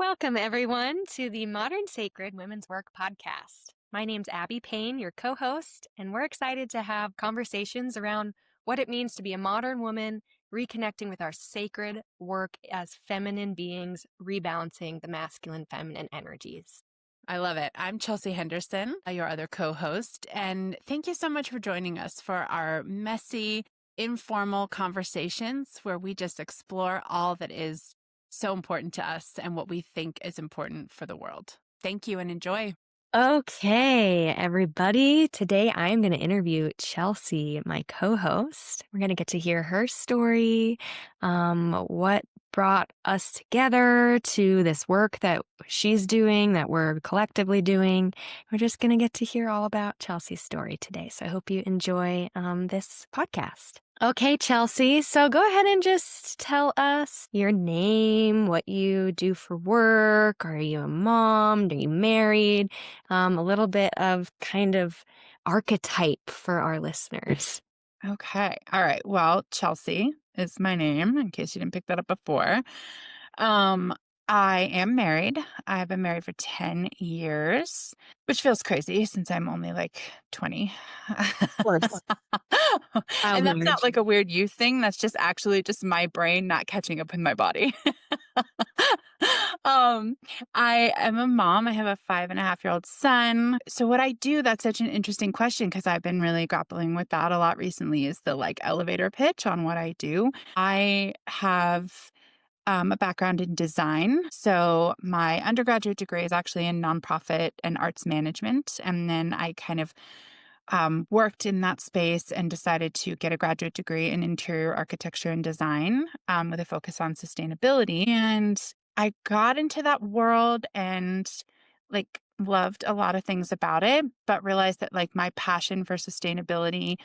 Welcome, everyone, to the Modern Sacred Women's Work podcast. My name's Abby Payne, your co host, and we're excited to have conversations around what it means to be a modern woman, reconnecting with our sacred work as feminine beings, rebalancing the masculine feminine energies. I love it. I'm Chelsea Henderson, your other co-host, and thank you so much for joining us for our messy, informal conversations where we just explore all that is so important to us and what we think is important for the world. Thank you and enjoy. Okay, everybody. Today I am going to interview Chelsea, my co host. We're going to get to hear her story, what brought us together to this work that she's doing, that we're collectively doing. We're just going to get to hear all about Chelsea's story today. So I hope you enjoy this podcast. Okay, Chelsea. So go ahead and just tell us your name, what you do for work. Are you a mom? Are you married? A little bit of kind of archetype for our listeners. Okay. All right. Well, Chelsea is my name, in case you didn't pick that up before. Um, I am married. I've been married for 10 years, which feels crazy since I'm only like 20. Of course. And that's not Marriage. like a weird youth thing. That's just actually just my brain not catching up with my body. um, I am a mom. I have a 5.5-year-old son. So what I do, that's such an interesting question because I've been really grappling with that a lot recently is the like elevator pitch on what I do. I have a background in design. So my undergraduate degree is actually in nonprofit and arts management. And then I kind of worked in that space and decided to get a graduate degree in interior architecture and design with a focus on sustainability. And I got into that world and like loved a lot of things about it, but realized that like my passion for sustainability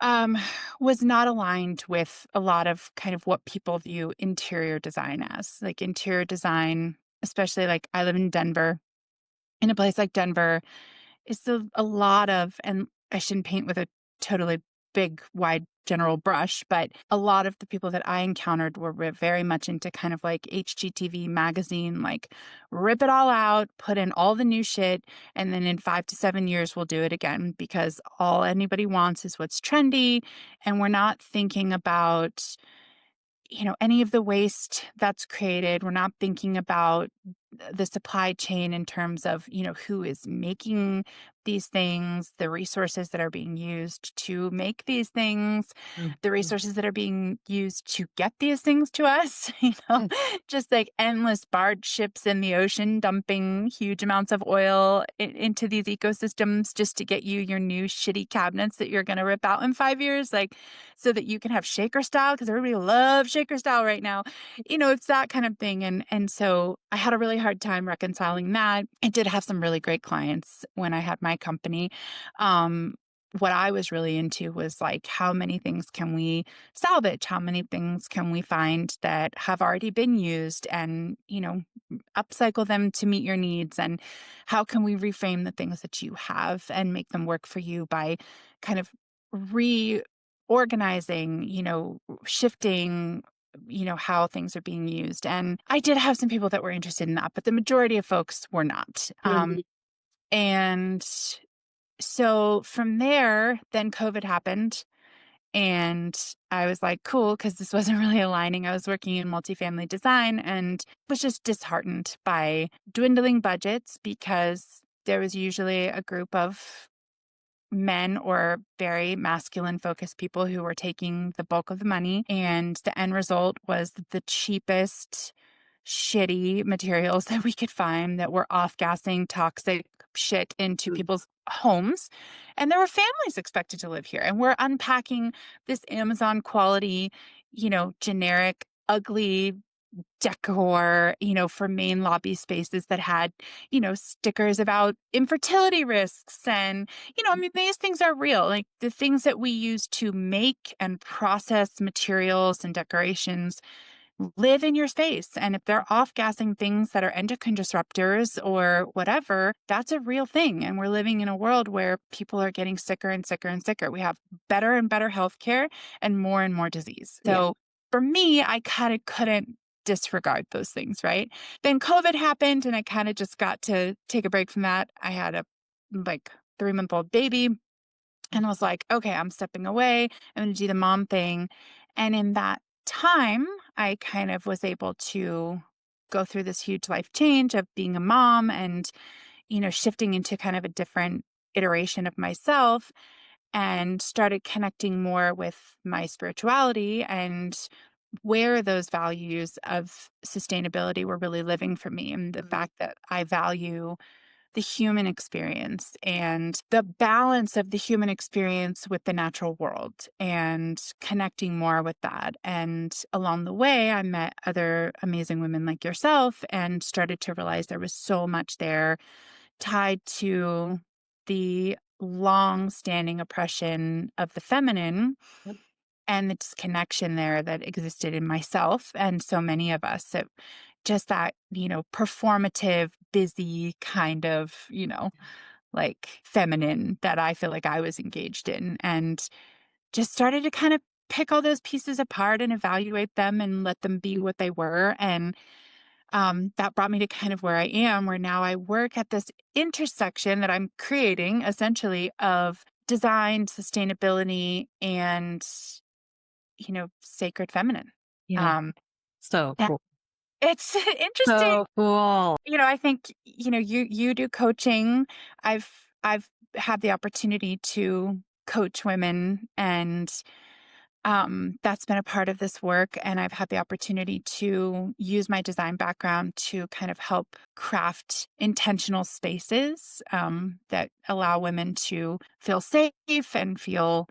um, was not aligned with a lot of kind of what people view interior design as. Like interior design, especially like I live in Denver. In a place like Denver, it's a lot of, and I shouldn't paint with a totally big, wide, general brush, but a lot of the people that I encountered were very much into kind of like HGTV magazine, like rip it all out, put in all the new shit, and then in 5 to 7 years, we'll do it again because all anybody wants is what's trendy. And we're not thinking about any of the waste that's created. We're not thinking about the supply chain in terms of, who is making these things, the resources that are being used to make these things, the Mhm. resources that are being used to get these things to us, just like endless barge ships in the ocean dumping huge amounts of oil into these ecosystems just to get you your new shitty cabinets that you're going to rip out in 5 years, like so that you can have shaker style because everybody loves shaker style right now. It's that kind of thing. And so I had a really hard time reconciling that. I did have some really great clients when I had my company. What I was really into was like, how many things can we salvage? How many things can we find that have already been used and, upcycle them to meet your needs? And how can we reframe the things that you have and make them work for you by kind of reorganizing, shifting how things are being used. And I did have some people that were interested in that, but the majority of folks were not. Mhm. And so from there, then COVID happened. And I was like, cool, because this wasn't really aligning. I was working in multifamily design and was just disheartened by dwindling budgets because there was usually a group of men or very masculine focused people who were taking the bulk of the money. And the end result was the cheapest, shitty materials that we could find that were off gassing toxic shit into people's homes. And there were families expected to live here. And we're unpacking this Amazon quality, generic, ugly decor, for main lobby spaces that had, stickers about infertility risks. And, I mean, these things are real. Like the things that we use to make and process materials and decorations live in your space. And if they're off gassing things that are endocrine disruptors or whatever, that's a real thing. And we're living in a world where people are getting sicker and sicker and sicker. We have better and better healthcare and more disease. Yeah. So for me, I kind of couldn't disregard those things, right? Then COVID happened and I kind of just got to take a break from that. I had a like 3-month-old baby and I was like, okay, I'm stepping away. I'm going to do the mom thing. And in that time, I kind of was able to go through this huge life change of being a mom and, shifting into kind of a different iteration of myself and started connecting more with my spirituality and where those values of sustainability were really living for me and the fact that I value the human experience and the balance of the human experience with the natural world and connecting more with that. And along the way, I met other amazing women like yourself and started to realize there was so much there tied to the long standing oppression of the feminine Yep. and the disconnection there that existed in myself and so many of us. So just that, performative, busy kind of, like feminine that I feel like I was engaged in and just started to kind of pick all those pieces apart and evaluate them and let them be what they were. And that brought me to kind of where I am, where now I work at this intersection that I'm creating essentially of design, sustainability, and sacred feminine. Yeah. Um, So and cool. it's interesting. So cool. I think, you do coaching. I've had the opportunity to coach women and that's been a part of this work. And I've had the opportunity to use my design background to kind of help craft intentional spaces that allow women to feel safe and feel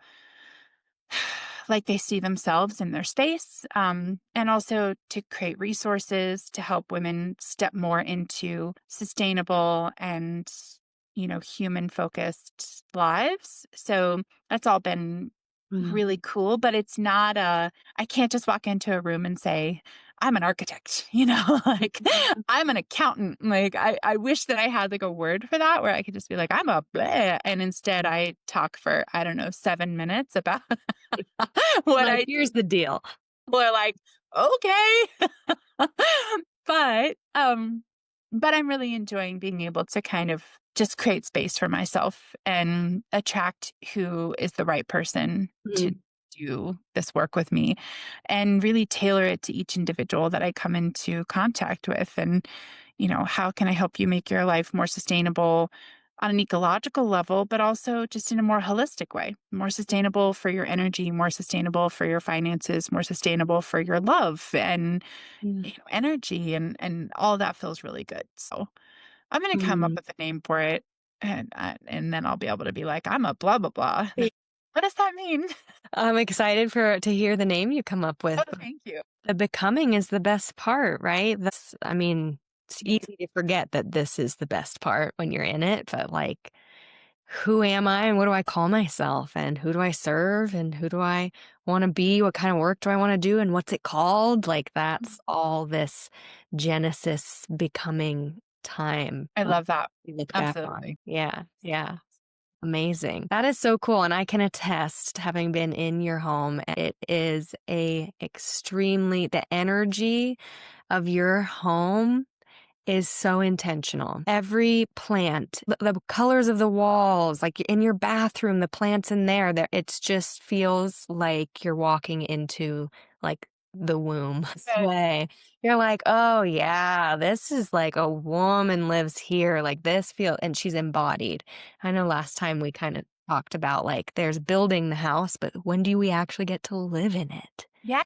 like they see themselves in their space, and also to create resources to help women step more into sustainable and human focused lives. So that's all been Mm. really cool, but it's not I can't just walk into a room and say I'm an architect, like I'm an accountant. Like I wish that I had like a word for that where I could just be like, I'm a bleh. And instead I talk for, I don't know, 7 minutes about what Like, I here's the deal. people are like, okay. but um but I'm really enjoying being able to kind of just create space for myself and attract who is the right person to Mm. do this work with me and really tailor it to each individual that I come into contact with. And, how can I help you make your life more sustainable on an ecological level, but also just in a more holistic way, more sustainable for your energy, more sustainable for your finances, more sustainable for your love and Yeah. energy and all that feels really good. So I'm going to come up Mm. with a name for it and then I'll be able to be like, I'm a blah, blah, blah. Yeah. What does that mean? I'm excited to hear the name you come up with. Oh, thank you. The becoming is the best part, right? I mean, it's Yeah. easy to forget that this is the best part when you're in it, but like, who am I and what do I call myself and who do I serve and who do I want to be? What kind of work do I want to do and what's it called? Like, that's all this Genesis becoming time I love that. we look back Absolutely. on. Yeah. Yeah. Amazing. That is so cool, and I can attest, having been in your home, it is a extremely the energy of your home is so intentional. Every plant, the colors of the walls, like in your bathroom, the plants in there, that it's just feels like you're walking into like the womb Good. way. You're like, oh yeah, this is like a woman lives here. Like this feel, and she's embodied. I know last time we kind of talked about like there's building the house, but when do we actually get to live in it? Yeah.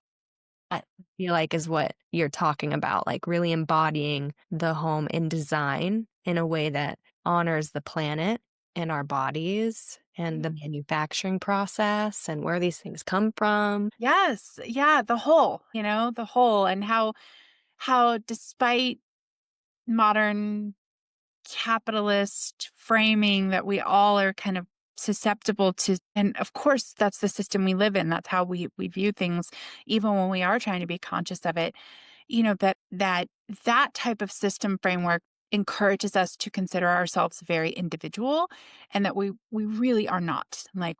I feel like is what you're talking about, like really embodying the home in design in a way that honors the planet and our bodies and the manufacturing process and where these things come from. Yes. Yeah. The whole, the whole and how despite modern capitalist framing that we all are kind of susceptible to, and of course that's the system we live in, that's how we view things even when we are trying to be conscious of it, that type of system framework encourages us to consider ourselves very individual and that we really are not. Like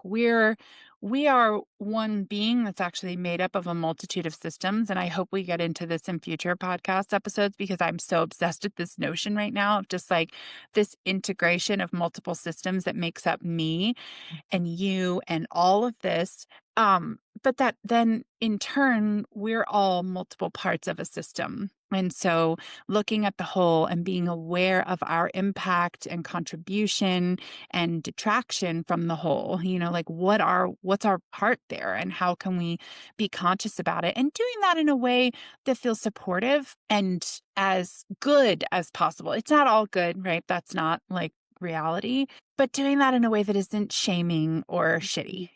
we are one being that's actually made up of a multitude of systems. And I hope we get into this in future podcast episodes because I'm so obsessed with this notion right now of just like this integration of multiple systems that makes up me and you and all of this. But that then in turn, we're all multiple parts of a system. And so looking at the whole and being aware of our impact and contribution and detraction from the whole, like what's our part there and how can we be conscious about it and doing that in a way that feels supportive and as good as possible. It's not all good, right? That's not like reality, but doing that in a way that isn't shaming or shitty,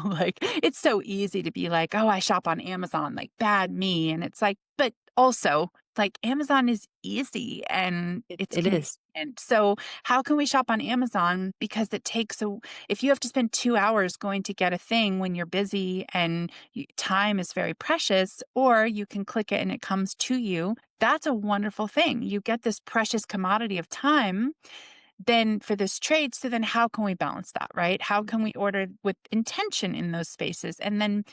like it's so easy to be like, oh, I shop on Amazon, like bad me. And it's like, but also like Amazon is easy and it's It is. convenient. So how can we shop on Amazon? Because if you have to spend 2 hours going to get a thing when you're busy and time is very precious, or you can click it and it comes to you, that's a wonderful thing. You get this precious commodity of time then for this trade. So then how can we balance that, right? How can we order with intention in those spaces? And then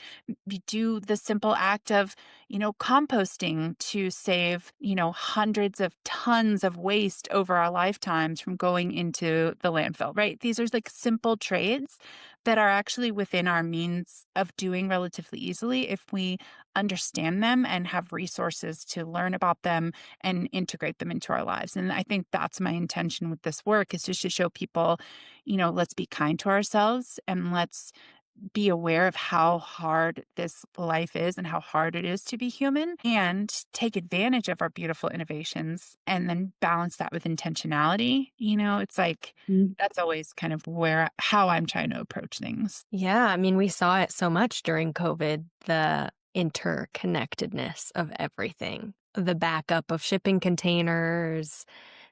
we do the simple act of, composting to save, hundreds of tons of waste over our lifetimes from going into the landfill, right? These are like simple trades that are actually within our means of doing relatively easily if we understand them and have resources to learn about them and integrate them into our lives. And I think that's my intention with this work is just to show people, let's be kind to ourselves and let's be aware of how hard this life is and how hard it is to be human and take advantage of our beautiful innovations and then balance that with intentionality. It's like Mm. that's always kind of how I'm trying to approach things. Yeah, I mean, we saw it so much during COVID, the interconnectedness of everything, the backup of shipping containers,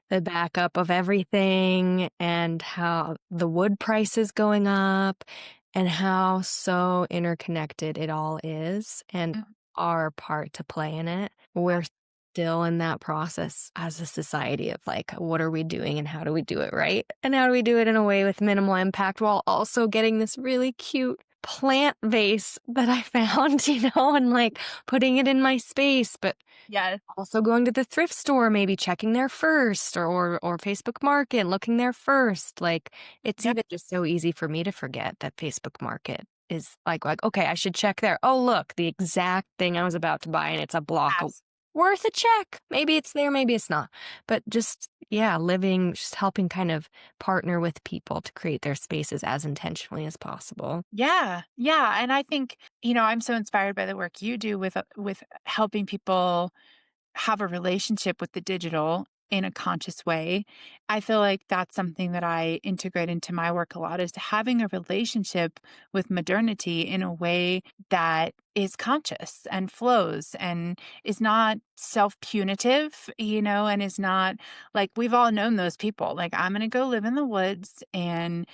the backup of everything, and how the wood prices going up, and how so interconnected it all is, and Mhm. our part to play in it. We're still in that process as a society of like, what are we doing and how do we do it right? And how do we do it in a way with minimal impact while also getting this really cute plant vase that I found, and like putting it in my space, but Yes. also going to the thrift store, maybe checking there first or Facebook Market, looking there first. Like it's Yep. even just so easy for me to forget that Facebook Market is like, okay, I should check there. Oh, look, the exact thing I was about to buy and it's a block worth a check. Maybe it's there, maybe it's not. But just yeah, just helping kind of partner with people to create their spaces as intentionally as possible. Yeah. Yeah. And I think, I'm so inspired by the work you do with helping people have a relationship with the digital in a conscious way. I feel like that's something that I integrate into my work a lot is having a relationship with modernity in a way that is conscious and flows and is not self-punitive, and is not like we've all known those people. Like I'm going to go live in the woods and,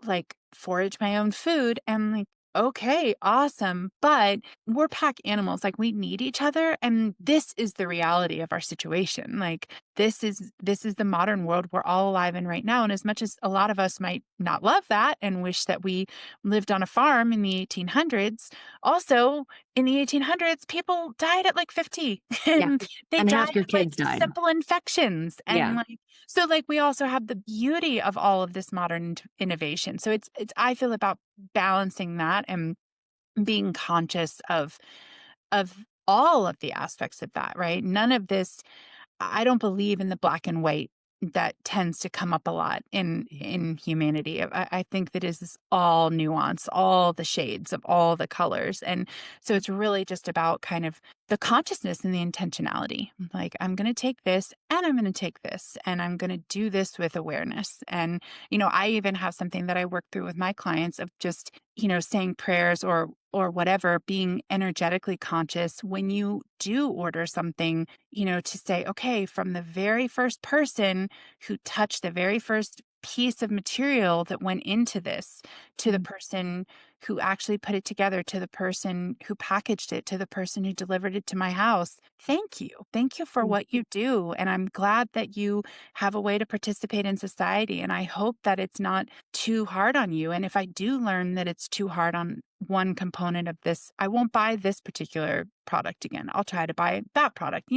like forage my own food and like okay, awesome. But we're pack animals. Like we need each other. And this is the reality of our situation. Like this is the modern world we're all alive in right now. And as much as a lot of us might not love that and wish that we lived on a farm in the 1800s, also in the 1800s, people died at like 50 Yeah. and they And died half your of like kids died. simple infections. And Yeah. like, so like we also have the beauty of all of this modern innovation. So it's, I feel about balancing that and being conscious of all of the aspects of that, right? None of this I don't believe in the black and white that tends to come up a lot in humanity. I think that is all nuance, all the shades of all the colors. And so it's really just about kind of the consciousness and the intentionality. Like I'm going to take this and I'm going to take this and I'm going to do this with awareness. And I even have something that I work through with my clients of just, saying prayers or whatever, being energetically conscious when you do order something, to say, okay, from the very first person who touched the very first piece of material that went into this to the person who actually put it together, to the person who packaged it, to the person who delivered it to my house. Thank you. Thank you for Mm. what you do. And I'm glad that you have a way to participate in society. And I hope that it's not too hard on you. And if I do learn that it's too hard on one component of this, I won't buy this particular product again. I'll try to buy that product.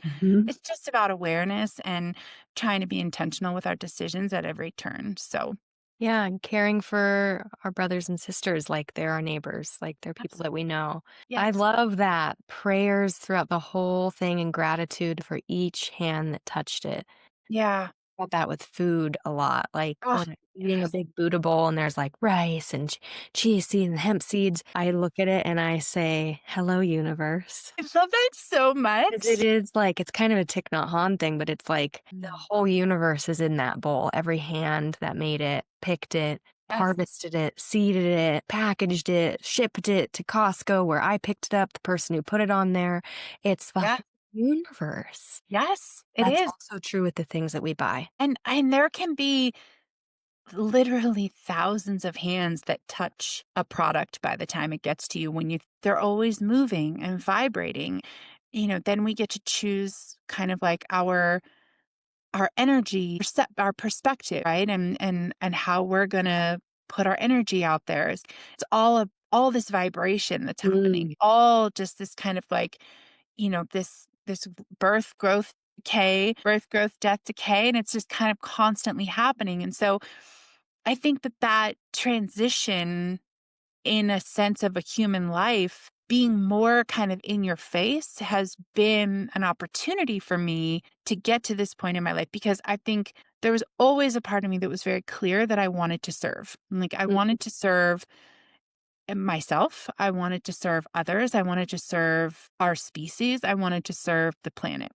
Mhm. It's just about awareness and trying to be intentional with our decisions at every turn. So, Yeah, and caring for our brothers and sisters like they're our neighbors, like they're people that we absolutely. know. I Yes. love that. Prayers throughout the whole thing and gratitude for each hand that touched it. Yeah. About that with food a lot. Like Oh, when I'm eating a yes. big Buddha bowl and there's like rice and chia seeds and hemp seeds, I look at it and I say, "Hello, universe." I love that so 'Cause it much. is like it's kind of a Thich Nhat Hanh thing, but it's like the Mm. whole universe is in that bowl. Every hand that made it, picked it, Yes. harvested it, seeded it, packaged it, shipped it to Costco where I picked it up, the person who put it on there. It's the Yeah. whole universe. Yes, it That's is. also true with the things that we buy. And there can be literally thousands of hands that touch a product by the time it gets to you, when they're always moving and vibrating. Then we get to choose kind of like our energy, our perspective, right? And how we're gonna put our energy out there. It's all this vibration that's happening, Mm. all just this kind of like, this birth, growth, decay, birth, growth, death, decay, and it's just kind of constantly happening. And so I think that transition, in a sense of a human life, being more kind of in your face, has been an opportunity for me to get to this point in my life, because I think there was always a part of me that was very clear that I wanted to serve. Like, I Mhm. wanted to serve myself, I wanted to serve others, I wanted to serve our species, I wanted to serve the planet.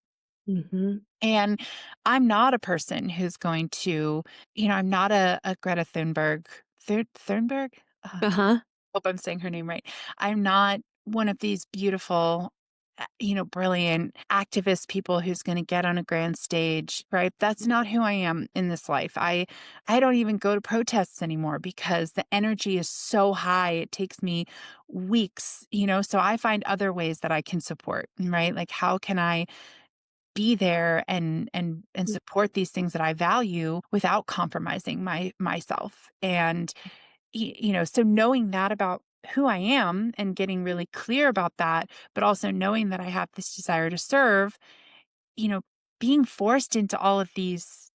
Mhm. And I'm not a person who's going to, I'm not a Greta Thunberg. Thunberg? Uh-huh. Hope I'm saying her name right. I'm not one of these beautiful, brilliant activist people who's going to get on a grand stage, right? That's not who I am in this life. I don't even go to protests anymore because the energy is so high. It takes me weeks, so I find other ways that I can support, right? Like, how can I be there and support these things that I value without compromising myself? And so knowing that about who I am and getting really clear about that, but also knowing that I have this desire to serve, you know, being forced into all of these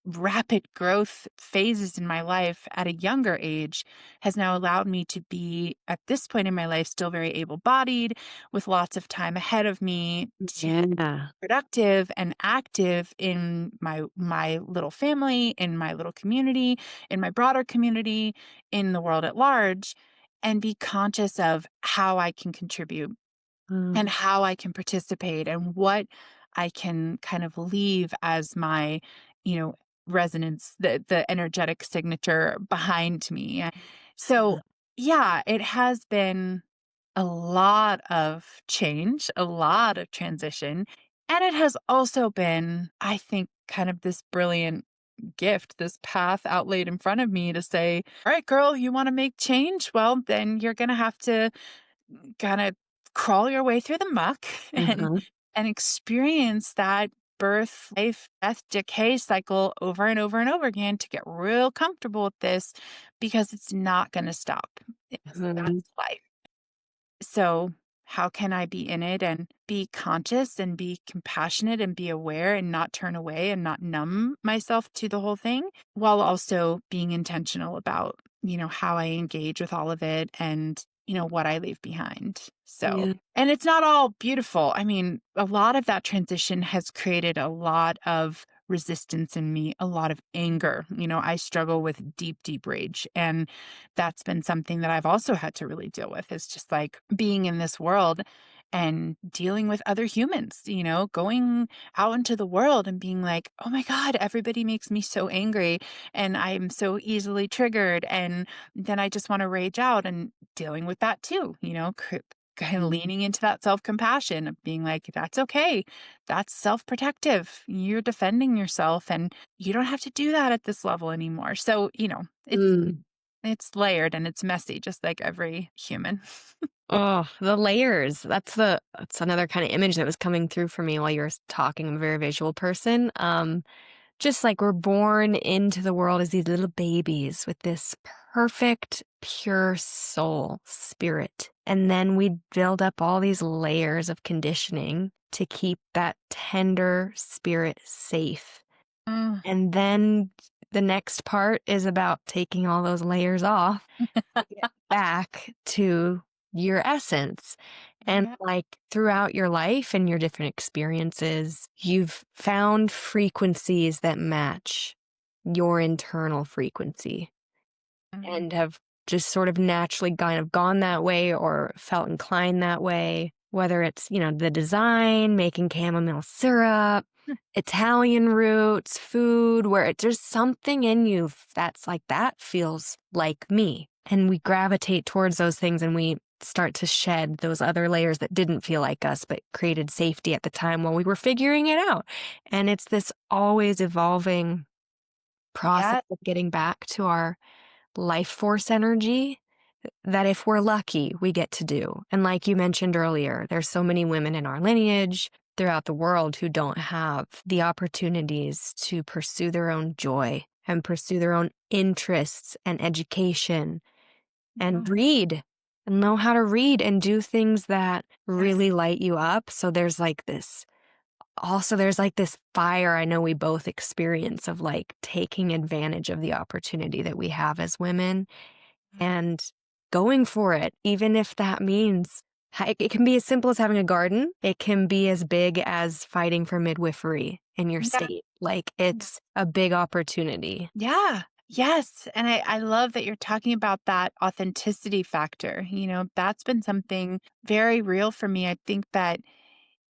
rapid growth phases in my life at a younger age has now allowed me to be, at this point in my life, still very able bodied, with lots of time ahead of me to Yeah. productive and active in my little family, in my little community, in my broader community, in the world at large, and be conscious of how I can contribute and Mm. how I can participate and what I can kind of leave as my, you know, resonance, the energetic signature behind me. So, yeah, it has been a lot of change, a lot of transition, and it has also been, I think, kind of this brilliant gift, this path outlaid in front of me to say, "All right, girl, you want to make change? Well, then you're going to have to kinda crawl your way through the muck and Uh-huh. experience that birth, life, death, decay cycle over and over and over again to get real comfortable with this, because it's not gonna stop. Mhm. That's life. So, how can I be in it and be conscious and be compassionate and be aware and not turn away and not numb myself to the whole thing, while also being intentional about, how I engage with all of it and, what I leave behind. So, Yeah. and it's not all beautiful. I mean, a lot of that transition has created a lot of resistance in me, a lot of anger. I struggle with deep, deep rage. And that's been something that I've also had to really deal with, is just like being in this world and dealing with other humans, going out into the world and being like, oh my God, everybody makes me so angry and I'm so easily triggered. And then I just want to rage out, and dealing with that too, kind of leaning into that self compassion of being like, that's okay. That's self protective. You're defending yourself and you don't have to do that at this level anymore. So, it's Mm. It's layered and it's messy, just like every human. Oh, the layers. That's another kind of image that was coming through for me while you were talking. I'm a very visual person. Just like we're born into the world as these little babies with this perfect, pure soul, spirit. And then we build up all these layers of conditioning to keep that tender spirit safe. Mm, And then the next part is about taking all those layers off to get back to your essence. And yeah. like throughout your life and your different experiences, you've found frequencies that match your internal frequency Mm, and have just sort of naturally kind of gone that way or felt inclined that way, whether it's, the design, making chamomile syrup, Italian roots, food, where it's just something in you that's like, that feels like me. And we gravitate towards those things and we start to shed those other layers that didn't feel like us, but created safety at the time while we were figuring it out. And it's this always evolving process yeah. of getting back to our life force energy that if we're lucky, we get to do. And like you mentioned earlier, there's so many women in our lineage throughout the world who don't have the opportunities to pursue their own joy and pursue their own interests and education and Mm, read and know how to read and do things that yes. really light you up. So there's like this fire I know we both experience of like taking advantage of the opportunity that we have as women Mm, and going for it, even if that means it can be as simple as having a garden. It can be as big as fighting for midwifery in your yeah. state. Like it's a big opportunity. Yeah. Yes. And I love that you're talking about that authenticity factor. That's been something very real for me. I think that,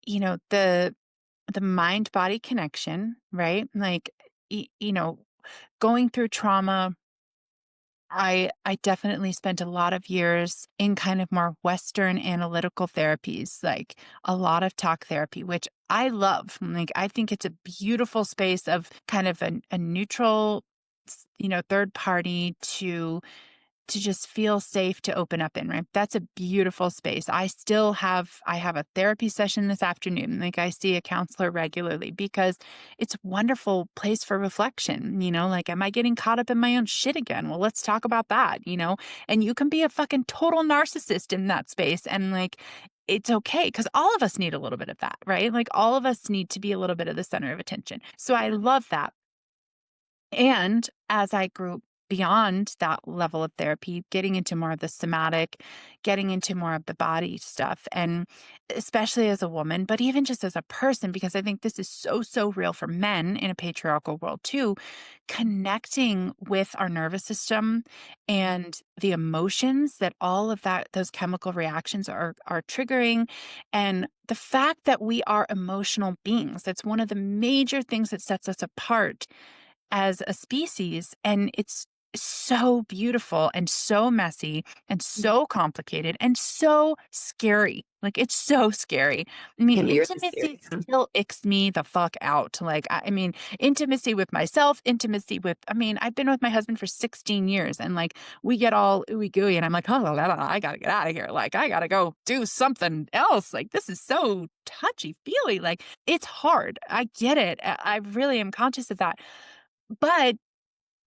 the mind body connection, right? Like, going through trauma, I definitely spent a lot of years in kind of more Western analytical therapies, like a lot of talk therapy, which I love. Like, I think it's a beautiful space of kind of a neutral, third party to just feel safe to open up in, right? That's a beautiful space. I have a therapy session this afternoon. Like, I see a counselor regularly because it's a wonderful place for reflection, like, am I getting caught up in my own shit again? Well, let's talk about that. And you can be a fucking total narcissist in that space and like it's okay because all of us need a little bit of that, right? Like all of us need to be a little bit of the center of attention. So I love that. And as I grew beyond that level of therapy, getting into more of the somatic, getting into more of the body stuff, and especially as a woman, but even just as a person, because I think this is so, so real for men in a patriarchal world too, connecting with our nervous system and the emotions that all of those chemical reactions are triggering. And the fact that we are emotional beings, that's one of the major things that sets us apart as a species. And it's so beautiful and so messy and so complicated and so scary. Like it's so scary. I mean, Can be really intimacy scary. still icks me the fuck out. Like, I mean, intimacy with myself, intimacy with, I mean, I've been with my husband for 16 years and like we get all ooey gooey and I'm like, oh, I gotta get out of here. Like, I gotta go do something else. Like, this is so touchy feely. Like, it's hard. I get it. I really am conscious of that. But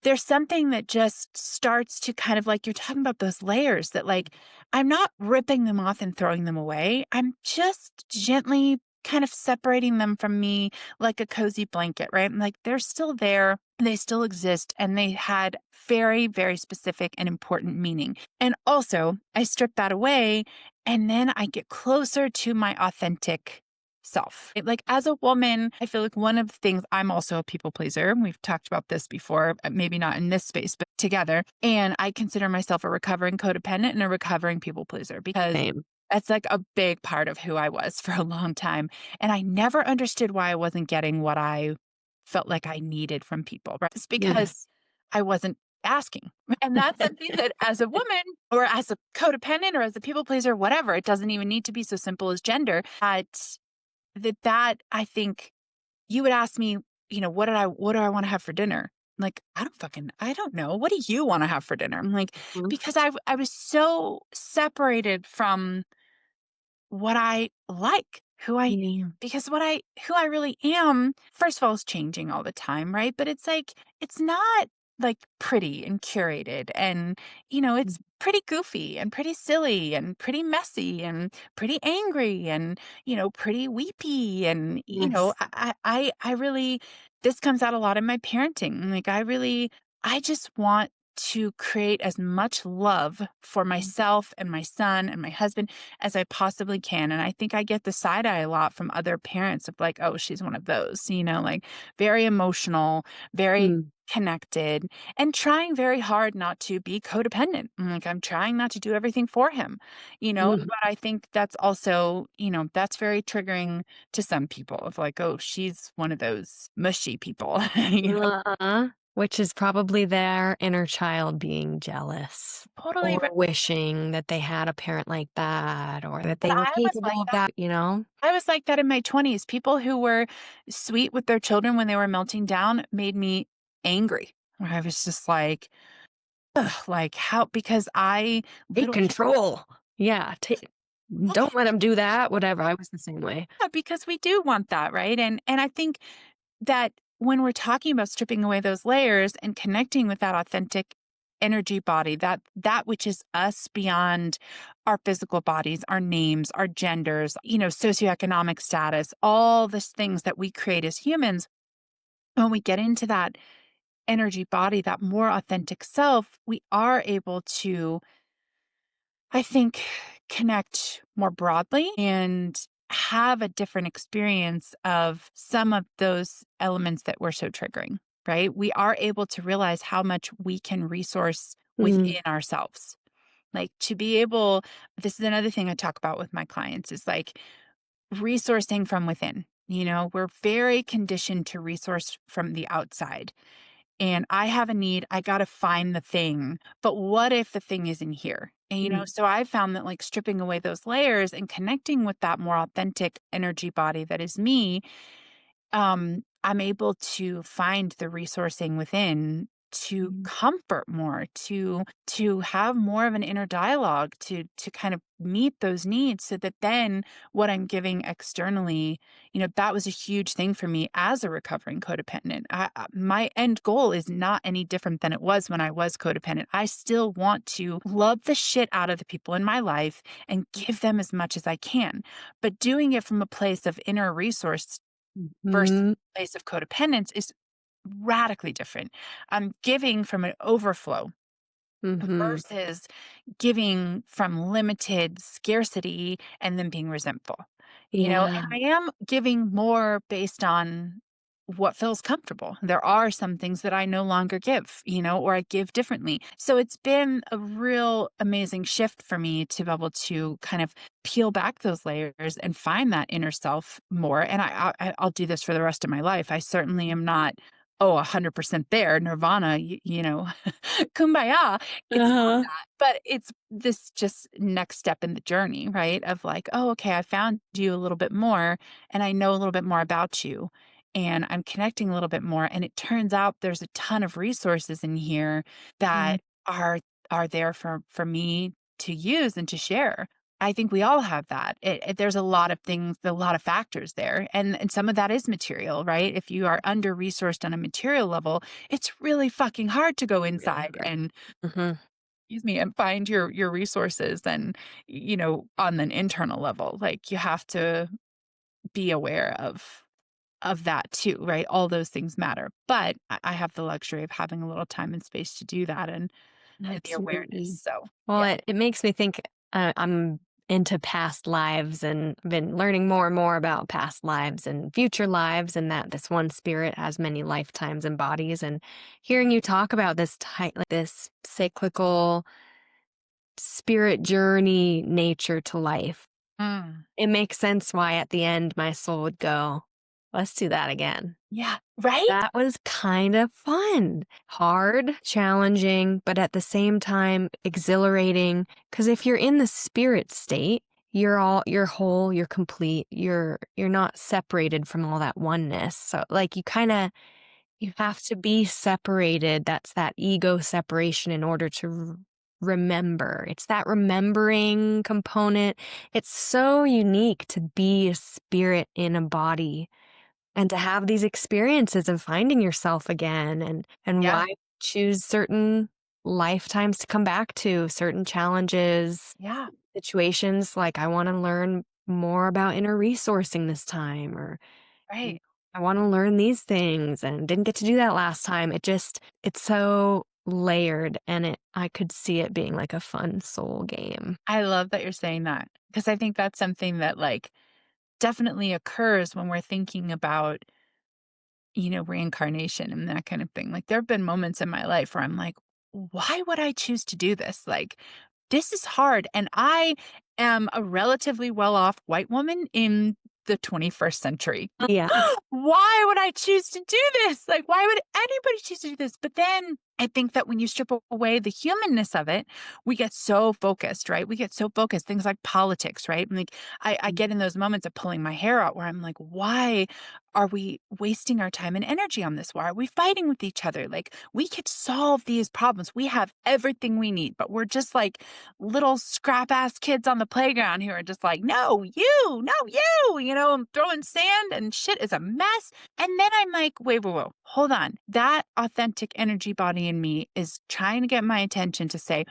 there's something that just starts to kind of like you're talking about those layers that like I'm not ripping them off and throwing them away. I'm just gently kind of separating them from me like a cozy blanket, right? Like they're still there, they still exist, and they had very, very specific and important meaning. And also, I strip that away and then I get closer to my authentic self. Like as a woman, I feel like one of the things I'm also a people pleaser. We've talked about this before, maybe not in this space, but together. And I consider myself a recovering codependent and a recovering people pleaser because Same. that's like a big part of who I was for a long time. And I never understood why I wasn't getting what I felt like I needed from people. Right? It's Yeah. because I wasn't asking. And that's something that as a woman or as a codependent or as a people pleaser, whatever, it doesn't even need to be so simple as gender. That I think you would ask me, what do I wanna have for dinner? like, I don't know. What do you wanna have for dinner? I'm like, Mhm. because I was so separated from what I like, who I Yeah. because who I really am, first of all, is changing all the time, right? But it's like, it's not like pretty and curated and, it's pretty goofy and pretty silly and pretty messy and pretty angry and, pretty weepy and, Yes. I really this comes out a lot in my parenting. Like I just want to create as much love for myself and my son and my husband as I possibly can. And I think I get the side eye a lot from other parents of like, oh, she's one of those, like very emotional, very Mm. connected, and trying very hard not to be codependent. Like I'm trying not to do everything for him, Mhm. but I think that's also, that's very triggering to some people of like, oh, she's one of those mushy people, Uh-huh. Which is probably their inner child being jealous totally. or wishing that they had a parent like that or that But they were I was like capable of that. that, you know? I was like that in my 20s. People who were sweet with their children when they were melting down made me angry. Where I was just like, ugh, like how because I Take literally control. Yeah, don't let them do that, whatever. I was the same way. yeah, because we do want that, right? And I think that when we're talking about stripping away those layers and connecting with that authentic energy body, that which is us beyond our physical bodies, our names, our genders, socioeconomic status, all these things that we create as humans, when we get into that energy body, that more authentic self, we are able to, I think, connect more broadly and have a different experience of some of those elements that were so triggering, right? We are able to realize how much we can resource Mm, within ourselves. Like to be able, this is another thing I talk about with my clients is like resourcing from within. We're very conditioned to resource from the outside and I have a need, I gotta find the thing. But what if the thing is in here? And, mm, so I found that like stripping away those layers and connecting with that more authentic energy body that is me, I'm able to find the resourcing within to mm, comfort more, to have more of an inner dialogue, to kind of meet those needs so that then what I'm giving externally, that was a huge thing for me as a recovering codependent. My end goal is not any different than it was when I was codependent. I still want to love the shit out of the people in my life and give them as much as I can, but doing it from a place of inner resource versus mhm, a place of codependence is radically different. I'm giving from an overflow mhm. versus giving from limited scarcity and then being resentful. Yeah. And I am giving more based on what feels comfortable. There are some things that I no longer give, or I give differently. So it's been a real amazing shift for me to be able to kind of peel back those layers and find that inner self more. And I'll do this for the rest of my life. I certainly am not, oh, 100% there, nirvana, kumbaya. It's not Uh-huh. that, but it's this just next step in the journey, right? Of like, oh, okay, I found you a little bit more and I know a little bit more about you and I'm connecting a little bit more. And it turns out there's a ton of resources in here Mm. that are there for me to use and to share. I think we all have that. There's a lot of things, a lot of factors there, and some of that is material, right? If you are under resourced on a material level, it's really fucking hard to go Really inside hard. and Mhm. excuse me and find your resources and on an internal level. Like you have to be aware of that too, right? All those things matter. But I have the luxury of having a little time and space to do that and the awareness. Absolutely. So Well, yeah. it makes me think, I'm into past lives and been learning more and more about past lives and future lives and that this one spirit has many lifetimes and bodies. And hearing you talk about this like this cyclical spirit journey nature to life, Mm. it makes sense why at the end my soul would go, let's do that again. Yeah. Right? That was kind of fun. Hard, challenging, but at the same time exhilarating. Because if you're in the spirit state, you're whole, you're complete, you're not separated from all that oneness. So like you kind of You have to be separated. That's that ego separation in order to remember. It's that remembering component. It's so unique to be a spirit in a body and to have these experiences of finding yourself again and Yeah, why choose certain lifetimes to come back to, certain challenges, yeah, situations like I want to learn more about inner resourcing this time or right. I want to learn these things and didn't get to do that last time. It's so layered and I could see it being like a fun soul game. I love that you're saying that because I think that's something that, like, definitely occurs when we're thinking about, reincarnation and that kind of thing. Like, there have been moments in my life where I'm like, why would I choose to do this? Like, this is hard. And I am a relatively well off white woman in the 21st century. Yeah. Why would I choose to do this? Like, why would anybody choose to do this? But then I think that when you strip away the humanness of it, we get so focused, right? We get so focused. Things like politics, right? And like, I get in those moments of pulling my hair out where I'm like, why are we wasting our time and energy on this? Why are we fighting with each other? Like, we could solve these problems. We have everything we need, but we're just like little scrap ass kids on the playground who are just like, no, you, no, and throwing sand and shit is a mess. And then I'm like, wait, whoa, whoa, hold on. That authentic energy body in me is trying to get my attention to say,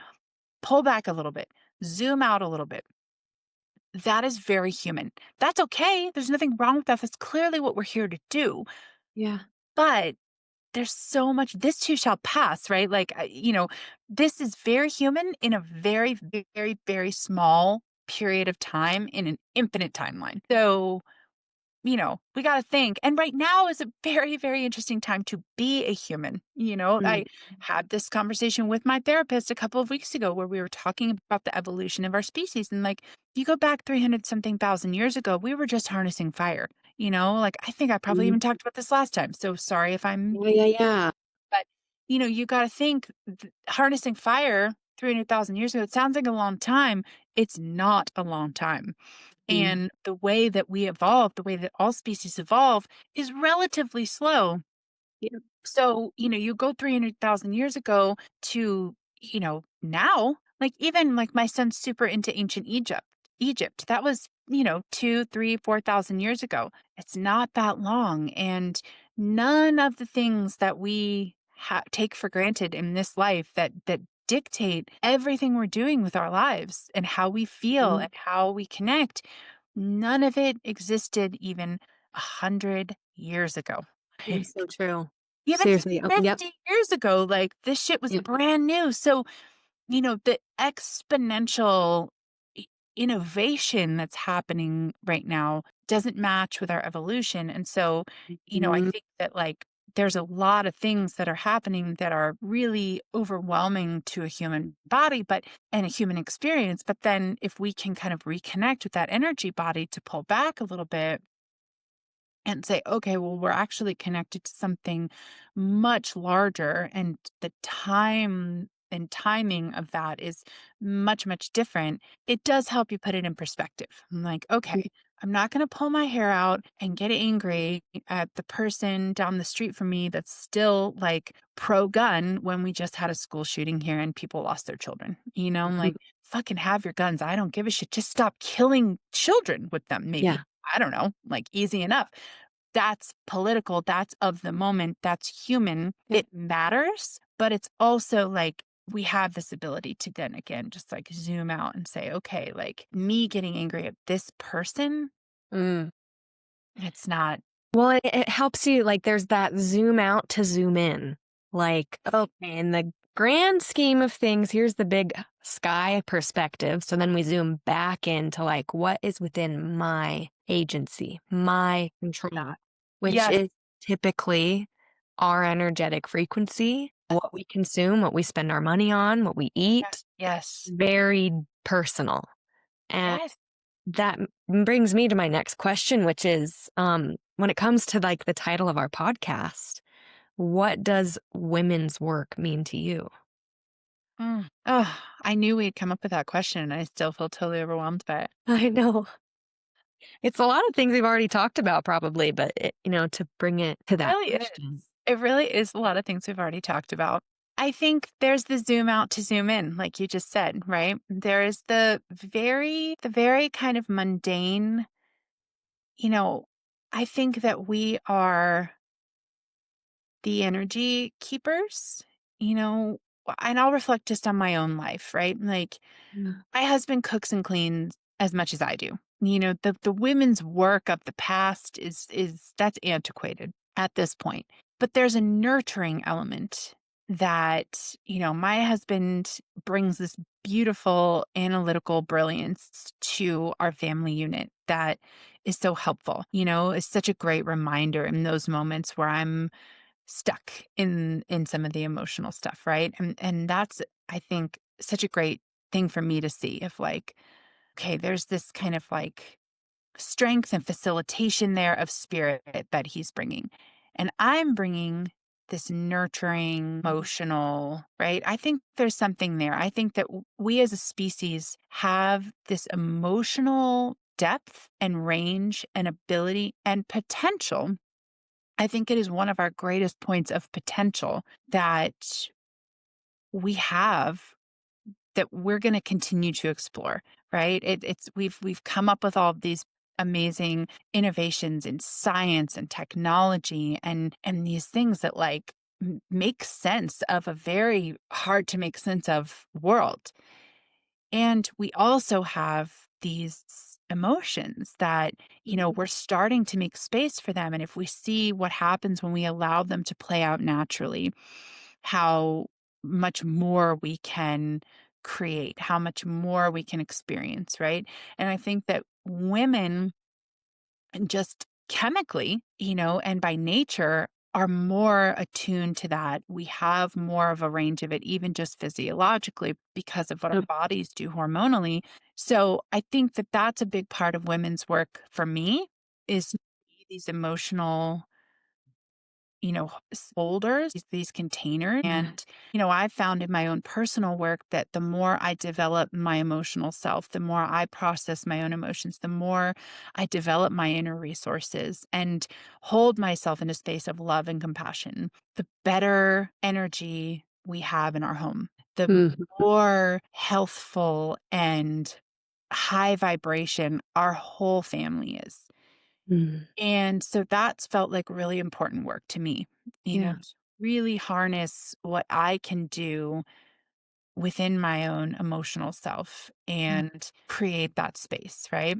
pull back a little bit, zoom out a little bit. That is very human. That's okay. There's nothing wrong with that. That's clearly what we're here to do. Yeah. But there's so much, this too shall pass, right? Like, this is very human in a very, very, very small period of time in an infinite timeline. So, we got to think. And right now is a very, very interesting time to be a human. Mm. I had this conversation with my therapist a couple of weeks ago where we were talking about the evolution of our species. And like, if you go back 300 something thousand years ago, we were just harnessing fire. Like, I think I probably Mm. even talked about this last time. So sorry if I'm, Yeah, yeah, yeah. but you got to think harnessing fire 300,000 years ago, it sounds like a long time. It's not a long time. Mm. And the way that we evolve, the way that all species evolve is relatively slow. Yeah. So, you go 300,000 years ago to, now, like even like my son's super into ancient Egypt. Egypt, that was, 2, 3, 4,000 years ago. It's not that long. And none of the things that we take for granted in this life that dictate everything we're doing with our lives and how we feel Mm. and how we connect, none of it existed even 100 years ago. It's so true. Even Seriously. Oh, yep. 50 years ago, like, this shit was Yep. brand new. So, the exponential innovation that's happening right now doesn't match with our evolution. And so, I Mhm. think that, like, there's a lot of things that are happening that are really overwhelming to a human body, and a human experience. But then if we can kind of reconnect with that energy body to pull back a little bit and say, okay, well, we're actually connected to something much larger, and the time and timing of that is much, much different. It does help you put it in perspective. I'm like, okay, I'm not going to pull my hair out and get angry at the person down the street from me that's still like pro gun when we just had a school shooting here and people lost their children. I'm Mhm. like, fucking have your guns. I don't give a shit. Just stop killing children with them, maybe. Yeah. I don't know, like easy enough. That's political, that's of the moment, that's human. Yep. It matters, but it's also like we have this ability to then again just like zoom out and say, okay, like me getting angry at this person, Mm. it's not. Well, it helps you like, there's that zoom out to zoom in. Like, okay, in the grand scheme of things, here's the big sky perspective. So then we zoom back into like, what is within my agency, my control, That. which Yes, is typically our energetic frequency, yes, what we consume, what we spend our money on, what we yes, eat, yes, very personal. And yes. that brings me to my next question, which is, when it comes to like the title of our podcast, what does women's work mean to you? Oh, I knew we'd come up with that question and I still feel totally overwhelmed by it. I know. It's a lot of things we've already talked about probably, but to bring it to that Really is. question. It really is a lot of things we've already talked about. I think there's the zoom out to zoom in, like you just said, right? There is the very kind of mundane, you know, I think that we are the energy keepers, you know, and I'll reflect just on my own life, right? Like Yeah. my husband cooks and cleans as much as I do. You know, the women's work of the past is that's antiquated at this point. But there's a nurturing element that, my husband brings this beautiful analytical brilliance to our family unit that is so helpful. Is such a great reminder in those moments where I'm stuck in some of the emotional stuff, right? And that's, I think, such a great thing for me to see of like, okay, there's this kind of like strength and facilitation there of spirit that he's bringing. And I'm bringing this nurturing, emotional, right? I think there's something there. I think that we as a species have this emotional depth and range and ability and potential. I think it is one of our greatest points of potential that we have that we're going to continue to explore, right? We've come up with all of these amazing innovations in science and technology and these things that like make sense of a very hard to make sense of world. And we also have these emotions that, Mhm. we're starting to make space for them. And if we see what happens when we allow them to play out naturally, how much more we can create, how much more we can experience, right? And I think that women just chemically, and by nature are more attuned to that. We have more of a range of it, even just physiologically, because of what our Yep. bodies do hormonally. So I think that that's a big part of women's work for me is these emotional holders, these containers. Yeah. And, I've found in my own personal work that the more I develop my emotional self, the more I process my own emotions, the more I develop my inner resources and hold myself in a space of love and compassion, the better energy we have in our home, the Mhm. more healthful and high vibration our whole family is. Mhm. And so that's felt like really important work to me, Yeah. to really harness what I can do within my own emotional self Yeah. and create that space, right?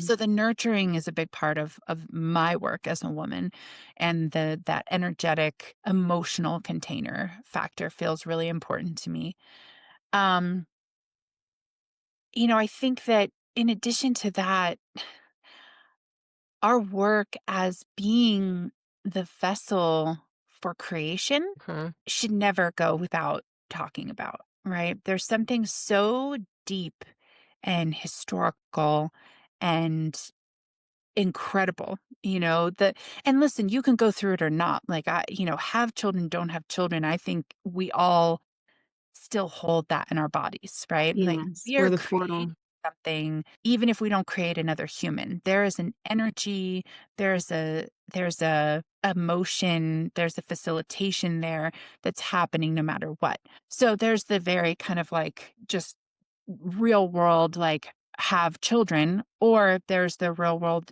Mm. So the nurturing is a big part of my work as a woman, and that energetic emotional container factor feels really important to me. Um, I think that in addition to that, our work as being the vessel for creation Huh. should never go without talking about, right? There's something so deep and historical and incredible, that and listen, you can go through it or not. Like have children, don't have children. I think we all still hold that in our bodies, right? Like Yes. we We're are the creating portal. something, even if we don't create another human. There is an energy, there's a emotion, there's a facilitation there that's happening no matter what. So there's the very kind of like just real world, like have children, or there's the real world,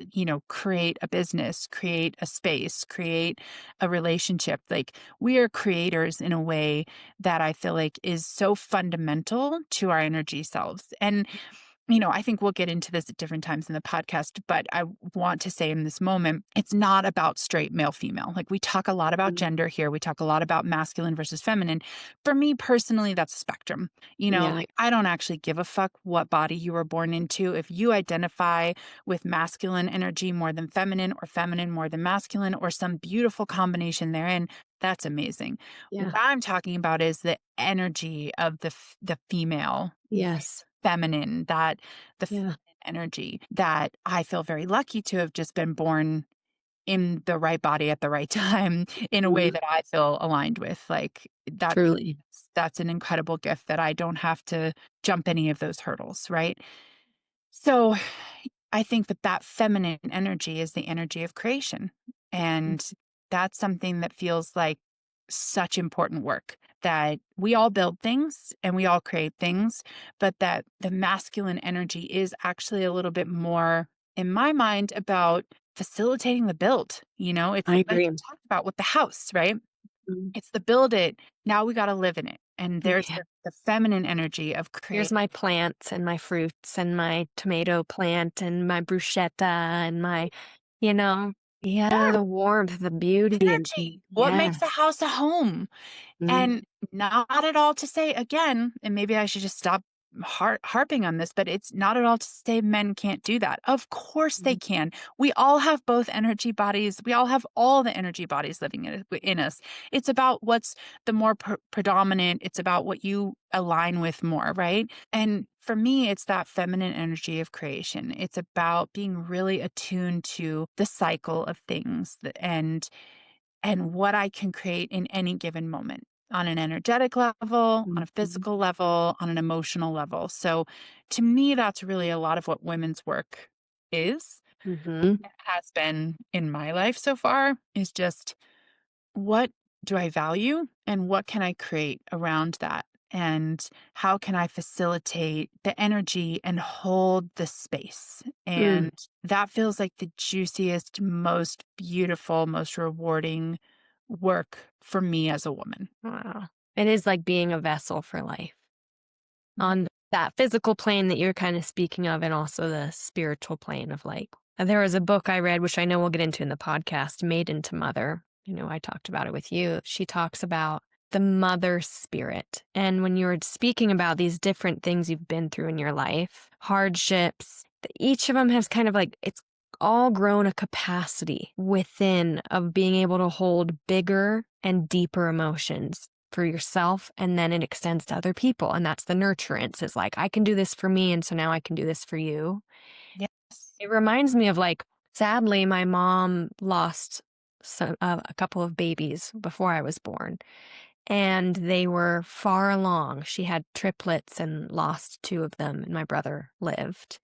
create a business, create a space, create a relationship. Like we are creators in a way that I feel like is so fundamental to our energy selves. And I think we'll get into this at different times in the podcast, but I want to say in this moment, it's not about straight male, female. Like we talk a lot about Mm. gender here. We talk a lot about masculine versus feminine. For me personally, that's a spectrum. Yeah. Like I don't actually give a fuck what body you were born into. If you identify with masculine energy more than feminine or feminine more than masculine or some beautiful combination therein, that's amazing. What Yeah. I'm talking about is the energy of the female Yes. feminine, that the feminine Yeah. energy that I feel very lucky to have just been born in the right body at the right time in a way Mhm. that I feel aligned with. Like Truly. that's an incredible gift that I don't have to jump any of those hurdles, right? So I think that that feminine energy is the energy of creation. And that's something that feels like such important work, that we all build things and we all create things, but that the masculine energy is actually a little bit more, in my mind, about facilitating the build. It's I like agree. you talked about with the house, right? Mm. It's the build it. Now we got to live in it. And there's Yeah. the feminine energy of Here's create. my plants and my fruits and my tomato plant and my bruschetta and my, you know, yeah, the warmth, the beauty, and Energy. What makes a yes. house a home? Mm, And not at all to say again, and maybe I should just stop harping on this, but it's not at all to say men can't do that. Of course they mhm, can. We all have both energy bodies. We all have all the energy bodies living in us. It's about what's the more predominant. It's about what you align with more, right? And for me, it's that feminine energy of creation. It's about being really attuned to the cycle of things and what I can create in any given moment on an energetic level, on a mhm, physical level, on an emotional level. So to me, that's really a lot of what women's work is, mhm, has been in my life so far, is just what do I value and what can I create around that? And how can I facilitate the energy and hold the space? mm. And that feels like the juiciest, most beautiful, most rewarding work for me as a woman. Wow. It is like being a vessel for life Yeah. on that physical plane that you're kind of speaking of, and also the spiritual plane of like, there was a book I read, which I know we'll get into in the podcast, Made into Mother. I talked about it with you. She talks about the mother spirit. And when you were speaking about these different things you've been through in your life, hardships, each of them has kind of like, it's all grown a capacity within of being able to hold bigger and deeper emotions for yourself, and then it extends to other people, and that's the nurturance. It's like, I can do this for me, and so now I can do this for you. Yes. It reminds me of, like, sadly, my mom lost a couple of babies before I was born, and they were far along. She had triplets and lost two of them, and my brother lived,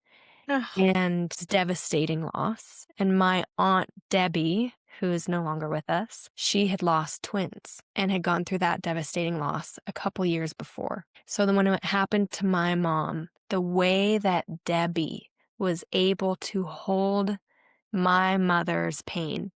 Ugh. and devastating loss. And my aunt Debbie, who is no longer with us, she had lost twins and had gone through that devastating loss a couple years before. So then when it happened to my mom, the way that Debbie was able to hold my mother's pain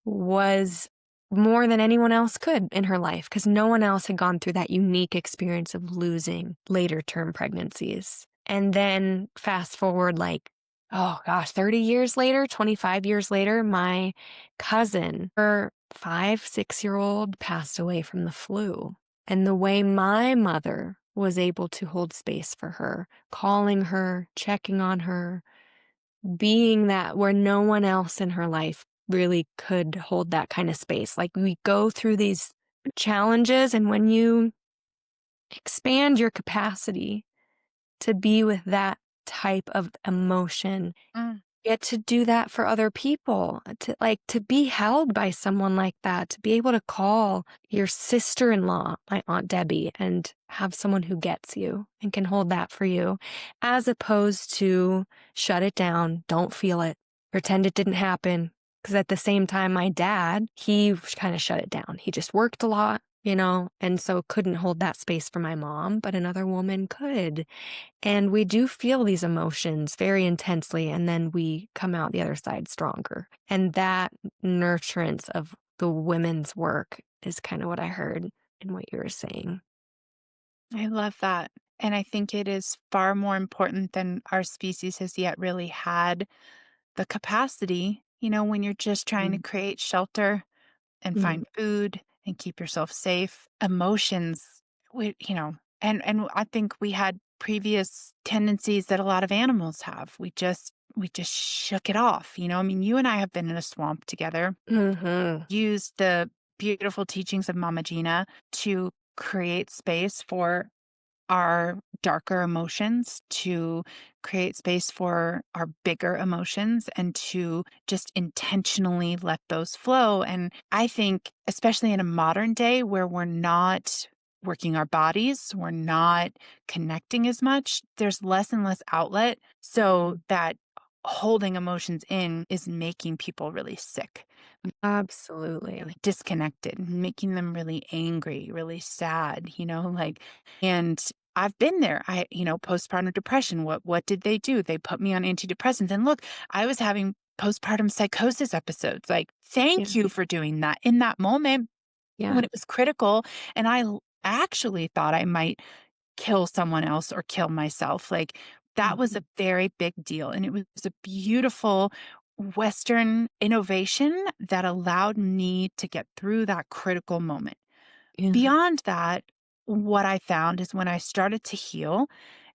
was more than anyone else could in her life, because no one else had gone through that unique experience of losing later term pregnancies. And then fast forward, like, oh gosh, 30 years later, 25 years later, my cousin, her 5, 6 year old, passed away from the flu. And the way my mother was able to hold space for her, calling her, checking on her, being that where no one else in her life really could hold that kind of space. Like, we go through these challenges, and when you expand your capacity to be with that type of emotion, Mm. get to do that for other people, to be held by someone like that, to be able to call your sister-in-law, my Aunt Debbie, and have someone who gets you and can hold that for you, as opposed to shut it down, don't feel it, pretend it didn't happen. Because at the same time, my dad, he kind of shut it down. He just worked a lot, and so couldn't hold that space for my mom, but another woman could. And we do feel these emotions very intensely, and then we come out the other side stronger. And that nurturance of the women's work is kind of what I heard in what you were saying. I love that. And I think it is far more important than our species has yet really had the capacity, when you're just trying to Mm, create shelter and mm, find food and keep yourself safe. Emotions, and I think we had previous tendencies that a lot of animals have. We just shook it off. I mean, you and I have been in a swamp together, mhm, used the beautiful teachings of Mama Gina to create space for our darker emotions, to create space for our bigger emotions, and to just intentionally let those flow. And I think, especially in a modern day where we're not working our bodies, we're not connecting as much, there's less and less outlet. So that holding emotions in is making people really sick, really Absolutely. disconnected, making them really angry, really sad, like, and I've been there. Postpartum depression. What did they do? They put me on antidepressants. And look, I was having postpartum psychosis episodes. Like, Yeah. thank you for doing that in that moment Yeah. when it was critical. And actually thought I might kill someone else or kill myself. Like, that was Mhm. a very big deal, and it was a beautiful Western innovation that allowed me to get through that critical moment. Yeah. Beyond that, what I found is when I started to heal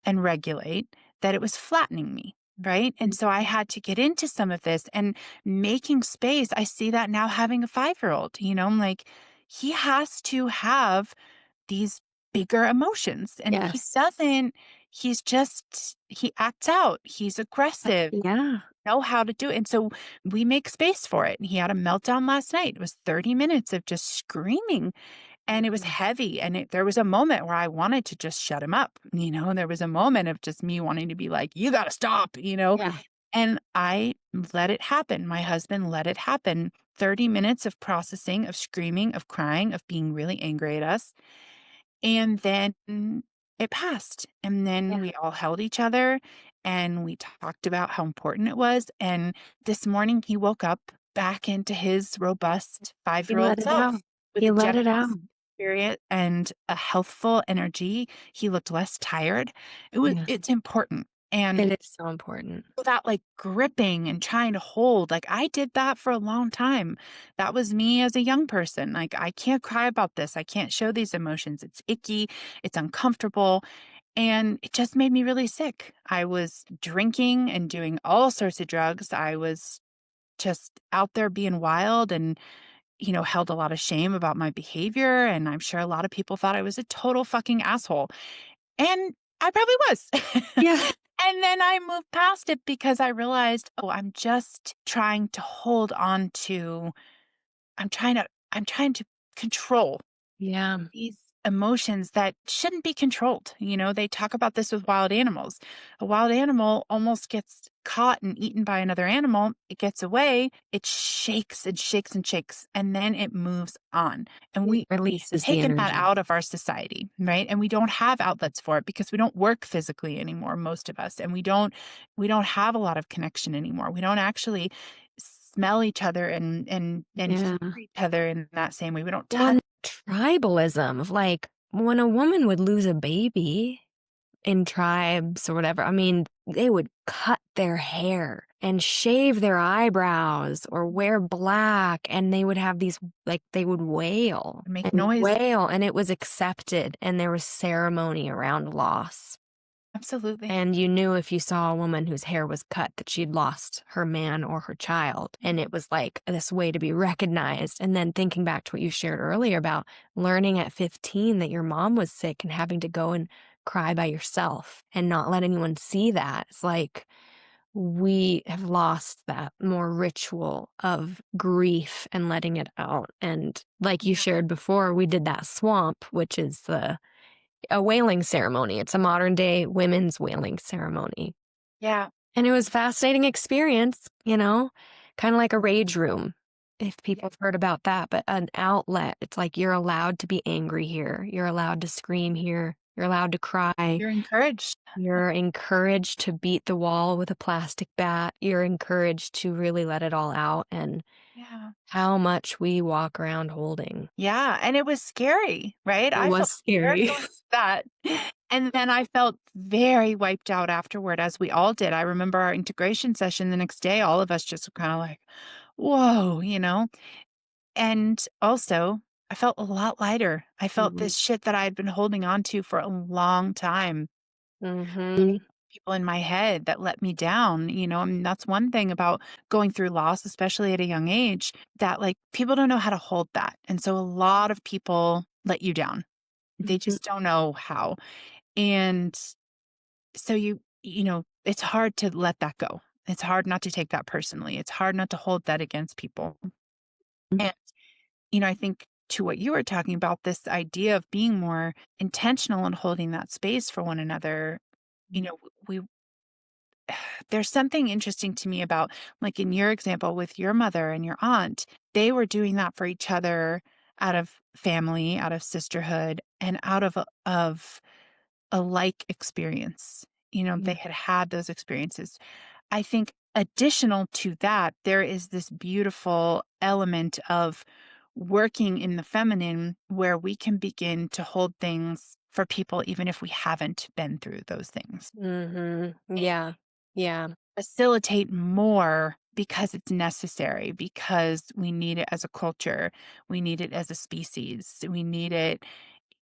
and regulate, that it was flattening me, right? And so I had to get into some of this and making space. I see that now having a 5-year-old, I'm like, he has to have these bigger emotions. And if he Yes. doesn't, he acts out. He's aggressive, Yeah. know how to do it. And so we make space for it. And he had a meltdown last night. It was 30 minutes of just screaming and it was Mhm. heavy. And there was a moment where I wanted to just shut him up. There was a moment of just me wanting to be like, you got to stop. Yeah. And I let it happen. My husband let it happen. 30 minutes of processing, of screaming, of crying, of being really angry at us. And then it passed. And then Yeah. we all held each other and we talked about how important it was. And this morning he woke up back into his robust He 5-year-old let it out. self with He a let it out. generous spirit and a healthful energy. He looked less tired. Yeah. It's important. And It is so important. that, like, gripping and trying to hold, like, I did that for a long time. That was me as a young person. Like, I can't cry about this. I can't show these emotions. It's icky. It's uncomfortable. And it just made me really sick. I was drinking and doing all sorts of drugs. I was just out there being wild and, held a lot of shame about my behavior. And I'm sure a lot of people thought I was a total fucking asshole. And I probably was. Yeah. And then I moved past it because I realized, oh, I'm just trying to hold on to I'm trying to control Yeah. these emotions that shouldn't be controlled. They talk about this with wild animals. A wild animal almost gets caught and eaten by another animal. It gets away, it shakes and shakes and shakes, and then it moves on. And It we've releases the taken that energy. out of our society, right? And we don't have outlets for it because we don't work physically anymore, most of us. And we don't have a lot of connection anymore. We don't actually smell each other and Yeah. hear each other in that same way. We don't touch. One tribalism of like when a woman would lose a baby in tribes or whatever, I mean, they would cut their hair and shave their eyebrows or wear black, and they would have these, like, they would Make noise. wail, and it was accepted, and there was ceremony around loss. Absolutely. And you knew if you saw a woman whose hair was cut that she'd lost her man or her child. And it was like this way to be recognized. And then thinking back to what you shared earlier about learning at 15 that your mom was sick and having to go and cry by yourself and not let anyone see that. It's like we have lost that more ritual of grief and letting it out. And like you Yeah. shared before, we did that swamp, which is a whaling ceremony. It's a modern day women's whaling ceremony. Yeah. And it was a fascinating experience, kind of like a rage room, if people Yeah. have heard about that, but an outlet. It's like you're allowed to be angry here. You're allowed to scream here. You're allowed to cry. You're encouraged. You're encouraged to beat the wall with a plastic bat. You're encouraged to really let it all out, and Yeah. how much we walk around holding. Yeah, and it was scary, right? It I was felt scared scary. going through that, and then I felt very wiped out afterward, as we all did. I remember our integration session the next day, all of us just kinda like, "Whoa," and also, I felt a lot lighter. I felt Mhm. this shit that I had been holding on to for a long time. Mhm. People in my head that let me down. I mean, that's one thing about going through loss, especially at a young age, that, like, people don't know how to hold that. And so a lot of people let you down. They Mhm. just don't know how. And so it's hard to let that go. It's hard not to take that personally. It's hard not to hold that against people. And, I think to what you were talking about, this idea of being more intentional and holding that space for one another, you know, we there's something interesting to me about, like, in your example with your mother and your aunt, they were doing that for each other out of family, out of sisterhood, and out of a like experience. They Yeah. had those experiences. I think additional to that, there is this beautiful element of working in the feminine where we can begin to hold things for people even if we haven't been through those things. Mhm. Yeah. Yeah. Facilitate more because it's necessary, because we need it as a culture, we need it as a species, we need it,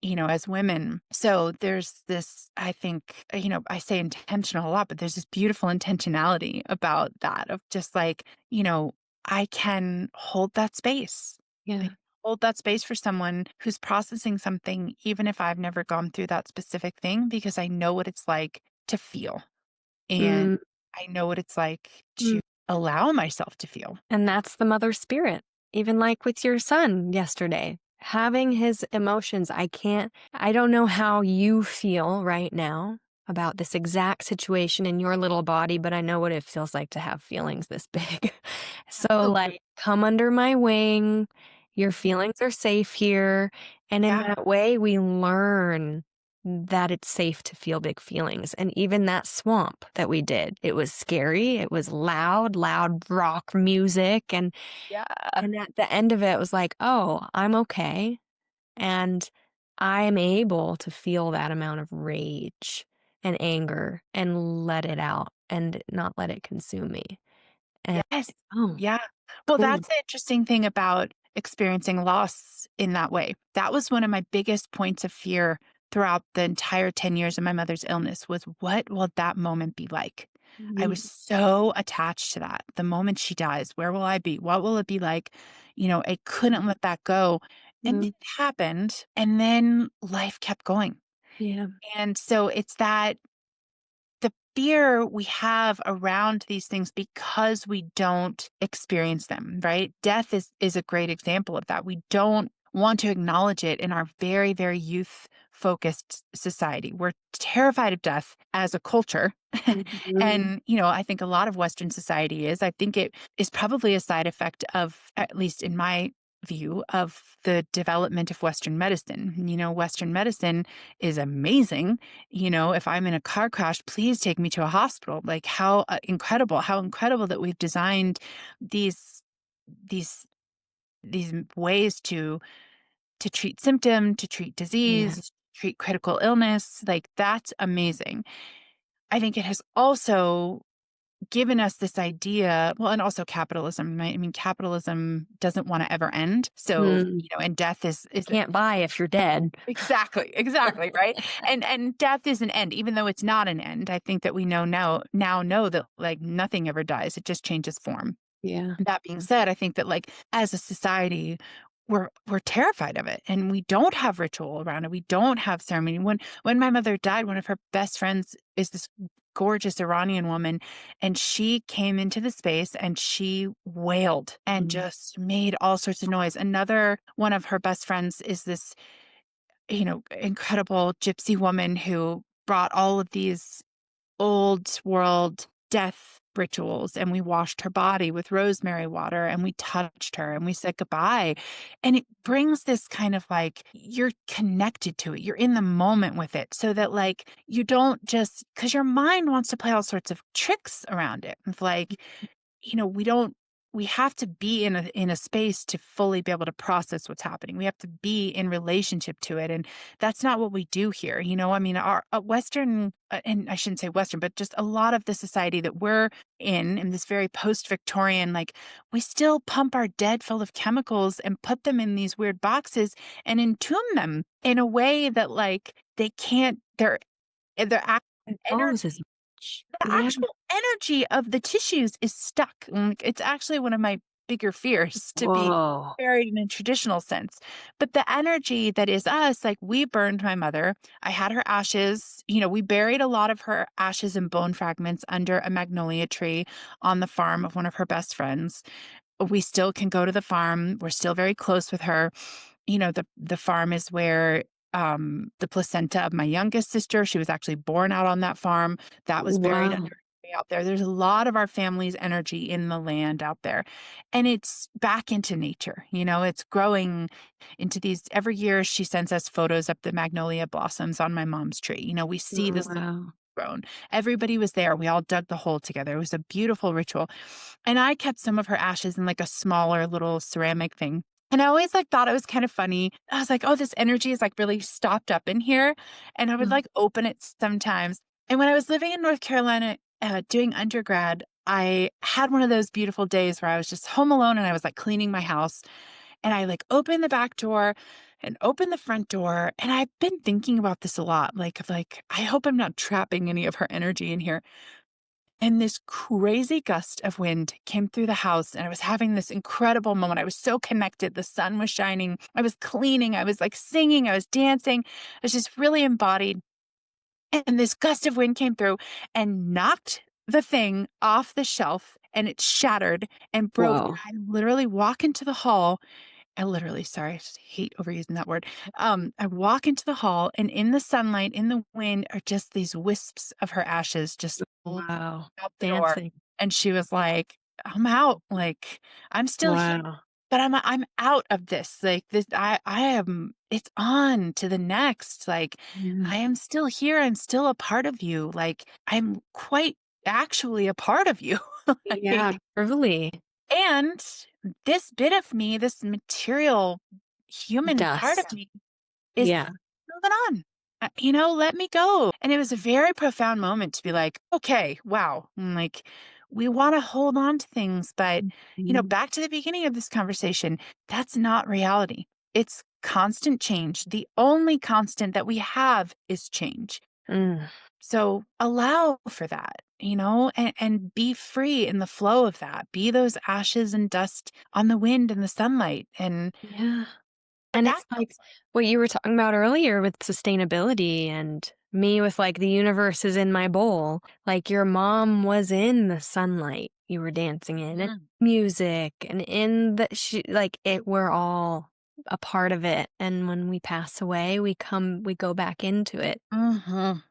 as women. So there's this, I think, I say intentional a lot, but there's this beautiful intentionality about that of just like, I can hold that space. I Yeah. can hold that space for someone who's processing something, even if I've never gone through that specific thing, because I know what it's like to feel. And Mm, I know what it's like mm. to allow myself to feel. And that's the mother spirit. Even like with your son yesterday, having his emotions. I don't know how you feel right now about this exact situation in your little body, but I know what it feels like to have feelings this big. So, Absolutely. like, come under my wing. Your feelings are safe here. And in Yeah. that way, we learn that it's safe to feel big feelings. And even that swamp that we did, it was scary. It was loud, loud rock music. Yeah. And at the end of it, it was like, oh, I'm okay. And I am able to feel that amount of rage and anger and let it out and not let it consume me. And Yes. oh, Yeah. Well, cool. that's the interesting thing about experiencing loss in that way. That was one of my biggest points of fear throughout the entire 10 years of my mother's illness was what will that moment be like? I was Mm, so attached to that. The moment she dies, where will I be? What will it be like? I couldn't let that go. And then mm, it happened. And then life kept going. yeah. And so it's that the fear we have around these things because we don't experience them, right? Death is a great example of that. We don't want to acknowledge it in our very, very youth focused society. We're terrified of death as a culture. Mhm. And, I think a lot of Western society is. I think it is probably a side effect of, at least in my view, of the development of Western medicine. Western medicine is amazing. If I'm in a car crash, please take me to a hospital. Like how incredible that we've designed these these these ways to treat symptom, to treat Yeah. disease, treat critical illness. Like that's amazing. I think it has also given us this idea, well, and also capitalism, right? I mean, capitalism doesn't want to ever end. So, Mm. and death You is can't buy if you're dead. exactly, right? And death is an end, even though it's not an end. I think that we now know that like nothing ever dies. It just changes form. Yeah. That being said, I think that like as a society, we're terrified of it and we don't have ritual around it. We don't have ceremony. When my mother died, one of her best friends is this gorgeous Iranian woman and she came into the space and she wailed and Mm. just made all sorts of noise. Another one of her best friends is this, incredible gypsy woman who brought all of these old world death rituals and we washed her body with rosemary water and we touched her and we said goodbye. And it brings this kind of like you're connected to it. You're in the moment with it so that like you don't just because your mind wants to play all sorts of tricks around it. Of like, we don't we have to be in a space to fully be able to process what's happening. We have to be in relationship to it, and that's not what we do here. I mean, our Western, and I shouldn't say Western, but just a lot of the society that we're in this very post-Victorian, like we still pump our dead full of chemicals and put them in these weird boxes and entomb them in a way that like they can't. Their Suppose as much. the Yeah. actual energy of the tissues is stuck. Like, it's actually one of my bigger fears to be Whoa. buried in a traditional sense. But the energy that is us, like we burned my mother. I had her ashes. We buried a lot of her ashes and bone fragments under a magnolia tree on the farm of one of her best friends. We still can go to the farm. We're still very close with her. The farm is where the placenta of my youngest sister, she was actually born out on that farm. That was buried under Wow. her out there. There's a lot of our family's energy in the land out there. And it's back into nature. It's growing into these every year she sends us photos of the magnolia blossoms on my mom's tree. We see Oh, this wow. grown. Everybody was there. We all dug the hole together. It was a beautiful ritual. And I kept some of her ashes in like a smaller little ceramic thing. And I always like thought it was kind of funny. I was like, oh, this energy is like really stopped up in here. And I would Mm. like open it sometimes. And when I was living in North Carolina doing undergrad, I had one of those beautiful days where I was just home alone and I was like cleaning my house. And I like opened the back door and opened the front door. And I've been thinking about this a lot. Like, I hope I'm not trapping any of her energy in here. And this crazy gust of wind came through the house, and I was having this incredible moment. I was so connected. The sun was shining. I was cleaning. I was like singing. I was dancing. I was just really embodied. And this gust of wind came through and knocked the thing off the shelf, and it shattered and broke. Whoa. I literally walk into the hall. I literally, sorry, I just hate overusing that word. I walk into the hall, and in the sunlight, in the wind, are just these wisps of her ashes just Wow. out the door. Dancing. And she was like, "I'm out. Like, I'm still here, Wow. but I'm out of this. Like this, I am. It's on to the next. Like, Yeah. I am still here. I'm still a part of you. Like, I'm quite actually a part of you. Yeah, Like, truly. and this bit of me, this material human part of Dust. me is Yeah. moving on. Let me go. And it was a very profound moment to be like, okay, wow. Like, we want to hold on to things, but, Mhm. back to the beginning of this conversation, that's not reality. It's constant change. The only constant that we have is change. Mm. So allow for that, and be free in the flow of that. Be those ashes and dust on the wind and the sunlight and Yeah. what And that it's like feels like. what you were talking about earlier with sustainability and me with like the universe is in my bowl. Like your mom was in the sunlight you were dancing in and Mhm. music and in the like it we're all a part of it. And when we pass away, we go back into it. Mhm.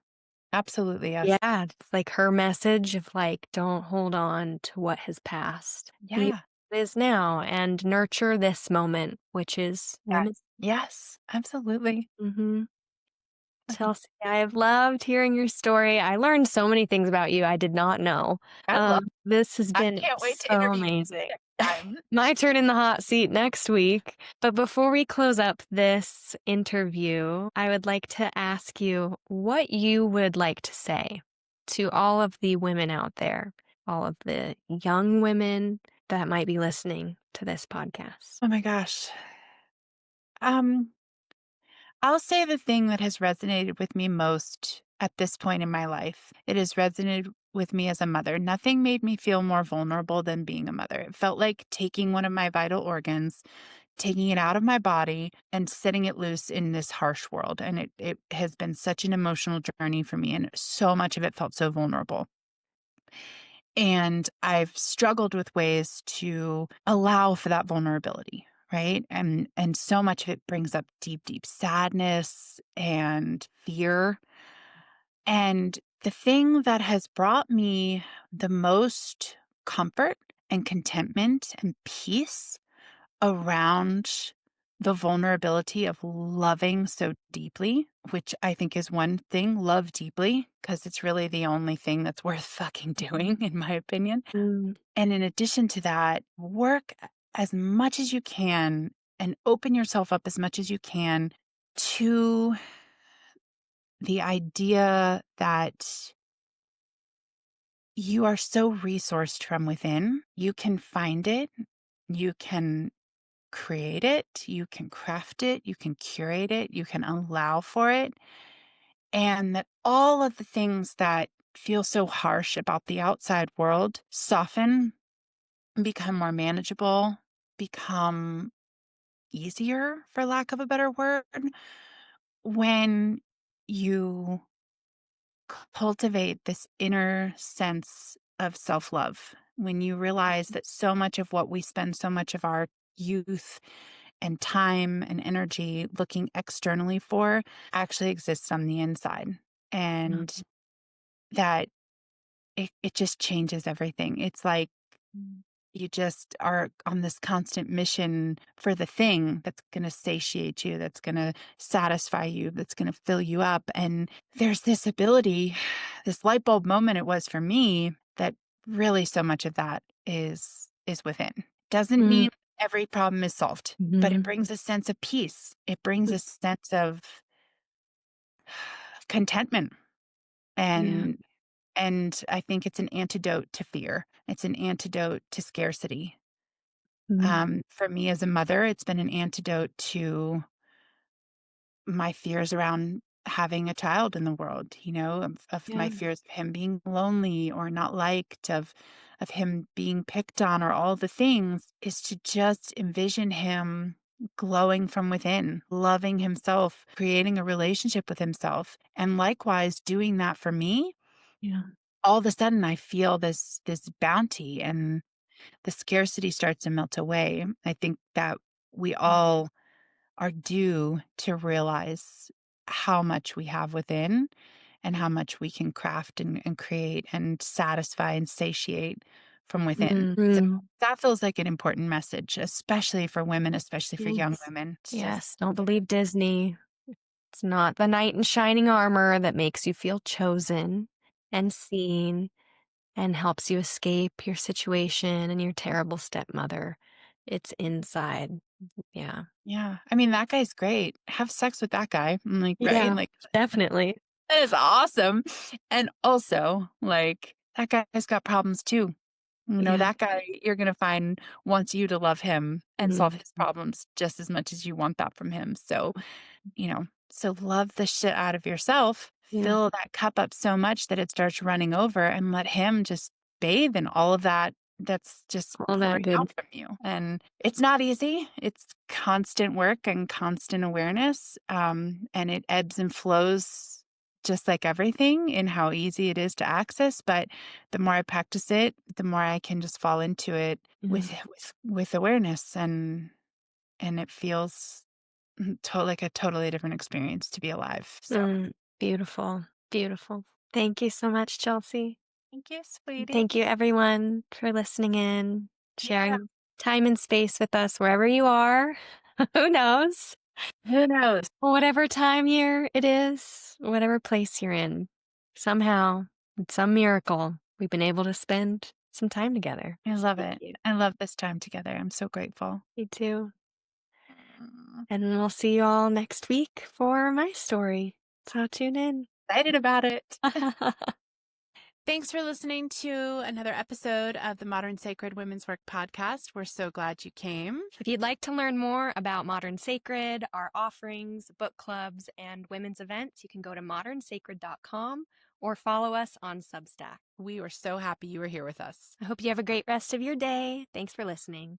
Absolutely, yes. Yeah, it's like her message of like don't hold on to what has passed. Be Yeah. what is now and nurture this moment, which is women. Yes. Yes, absolutely. Mhm. Chelsea, I've loved hearing your story. I learned so many things about you I did not know. I love This has I been can't wait to so interview amazing. you next time. My turn in the hot seat next week. But before we close up this interview, I would like to ask you what you would like to say to all of the women out there, all of the young women that might be listening to this podcast. Oh my gosh. Um, I'll say the thing that has resonated with me most at this point in my life. It has resonated with me as a mother. Nothing made me feel more vulnerable than being a mother. It felt like taking one of my vital organs, taking it out of my body and setting it loose in this harsh world. And it has been such an emotional journey for me. And so much of it felt so vulnerable. And I've struggled with ways to allow for that vulnerability, right? And so much of it brings up deep, deep sadness and fear. And the thing that has brought me the most comfort and contentment and peace around the vulnerability of loving so deeply, which I think is one thing, love deeply, because it's really the only thing that's worth fucking doing, in my opinion. Mm, And in addition to that, work as much as you can and open yourself up as much as you can to the idea that you are so resourced from within. You can find it, you can create it, you can craft it, you can curate it, you can allow for it. And that all of the things that feel so harsh about the outside world soften, become more manageable, become easier, for lack of a better word, when you cultivate this inner sense of self love. When you realize that so much of what we spend so much of our youth and time and energy looking externally for actually exists on the inside. yeah. And that it just changes everything. It's like Mm. you just are on this constant mission for the thing that's going to satiate you, that's going to satisfy you, that's going to fill you up. And there's this ability, this light bulb moment it was for me that really so much of that is within. Doesn't Mm. mean every problem is solved, but it Mhm. brings a sense of peace. It brings a sense of contentment Yeah. and I think it's an antidote to fear. It's an antidote to scarcity. Mm. For me as a mother, it's been an antidote to my fears around having a child in the world, of my Yeah. fears of him being lonely or not liked, of him being picked on or all the things, is to just envision him glowing from within, loving himself, creating a relationship with himself, and likewise doing that for me. Yeah. All of a sudden I feel this bounty and the scarcity starts to melt away. I think that we all are due to realize how much we have within and how much we can craft and create and satisfy and satiate from within. So Mm. that feels like an important message, especially for women, especially for young Yes. women. It's just, Yes. Don't believe Disney. It's not the knight in shining armor that makes you feel chosen and seen and helps you escape your situation and your terrible stepmother. It's inside. Yeah. yeah. I mean, that guy's great. Have sex with that guy. I'm like, right? Yeah, Like, definitely. that is awesome. And also, like, that guy's got problems too. Yeah. That guy you're gonna find wants you to love him and solve Mhm. his problems just as much as you want that from him. So love the shit out of yourself, Yeah. fill that cup up so much that it starts running over and let him just bathe in all of that that's just All that pouring good. out from you. And it's not easy. It's constant work and constant awareness. And it ebbs and flows just like everything in how easy it is to access. But the more I practice it, the more I can just fall into it Yeah. with awareness and it feels like a totally different experience to be alive, so Beautiful. Beautiful. Thank you so much, Chelsea. thank you, sweetie. Thank you, everyone, for listening in, Yeah, sharing time and space with us wherever you are. Who knows? who knows? Whatever time year it is, whatever place you're in, somehow, with some miracle, we've been able to spend some time together. I love Thank it. you. I love this time together. I'm so grateful. You too. Mm, And we'll see you all next week for my story. So tune in. excited about it. Thanks for listening to another episode of the Modern Sacred Women's Work podcast. We're so glad you came. If you'd like to learn more about Modern Sacred, our offerings, book clubs, and women's events, you can go to modernsacred.com or follow us on Substack. We were so happy you were here with us. I hope you have a great rest of your day. Thanks for listening.